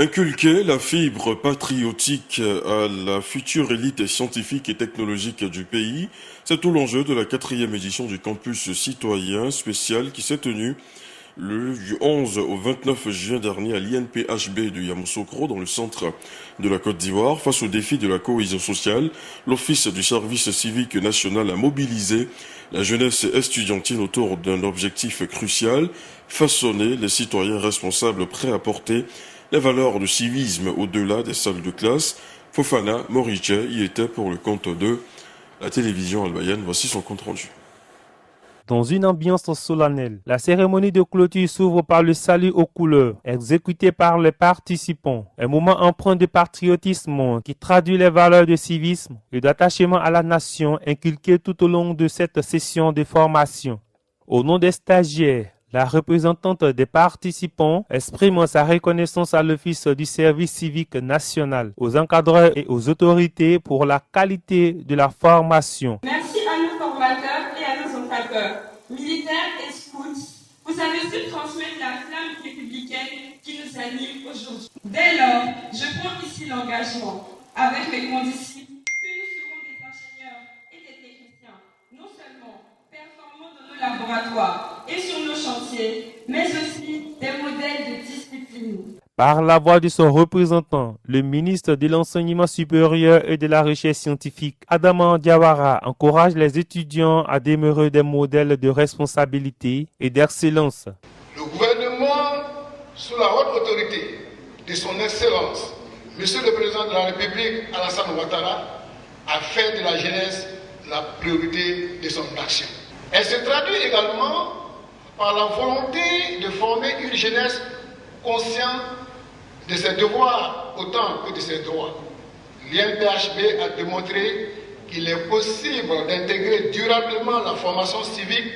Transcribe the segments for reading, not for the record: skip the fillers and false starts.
Inculquer la fibre patriotique à la future élite scientifique et technologique du pays, c'est tout l'enjeu de la 4e édition du campus citoyen spécial qui s'est tenue du 11 au 29 juin dernier à l'INPHB de Yamoussoukro dans le centre de la Côte d'Ivoire. Face au défi de la cohésion sociale, l'Office du service civique national a mobilisé la jeunesse estudiantine autour d'un objectif crucial, façonner les citoyens responsables prêts à porter les valeurs du civisme au-delà des salles de classe. Fofana Moriche y était pour le compte de la télévision albayenne. Voici son compte rendu. Dans une ambiance solennelle, la cérémonie de clôture s'ouvre par le salut aux couleurs, exécuté par les participants. Un moment empreint de patriotisme qui traduit les valeurs de civisme et d'attachement à la nation inculquées tout au long de cette session de formation. Au nom des stagiaires, la représentante des participants exprime sa reconnaissance à l'Office du service civique national, aux encadreurs et aux autorités pour la qualité de la formation. Merci à nos formateurs et à nos encadreurs, militaires et scouts. Vous avez su transmettre la flamme républicaine qui nous anime aujourd'hui. Dès lors, je prends ici l'engagement, avec mes condisciples, que nous serons des ingénieurs et des techniciens, non seulement performants dans nos laboratoires et sur nos chantiers, mais aussi des modèles de discipline. Par la voix de son représentant, le ministre de l'Enseignement supérieur et de la Recherche scientifique, Adama Diawara, encourage les étudiants à demeurer des modèles de responsabilité et d'excellence. Le gouvernement, sous la haute autorité de son Excellence, Monsieur le Président de la République, Alassane Ouattara, a fait de la jeunesse la priorité de son action. Elle se traduit également par la volonté de former une jeunesse consciente de ses devoirs autant que de ses droits. L'INPHB a démontré qu'il est possible d'intégrer durablement la formation civique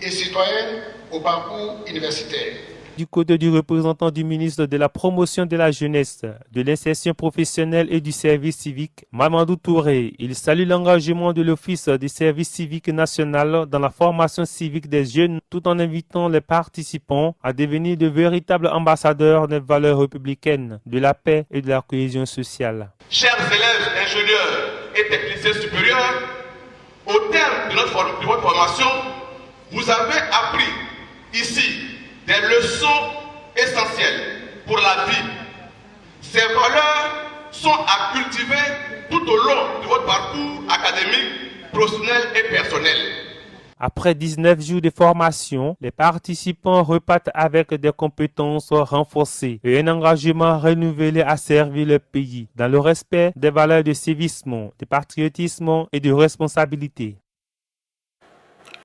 et citoyenne au parcours universitaire. Du côté du représentant du ministre de la Promotion de la Jeunesse, de l'Insertion professionnelle et du service civique, Mamadou Touré, il salue l'engagement de l'Office du service civique national dans la formation civique des jeunes tout en invitant les participants à devenir de véritables ambassadeurs des valeurs républicaines, de la paix et de la cohésion sociale. Chers élèves, ingénieurs et techniciens supérieurs, au terme de votre formation, vous avez appris ici des leçons essentielles pour la vie. Ces valeurs sont à cultiver tout au long de votre parcours académique, professionnel et personnel. Après 19 jours de formation, les participants repartent avec des compétences renforcées et un engagement renouvelé à servir le pays dans le respect des valeurs de civisme, de patriotisme et de responsabilité.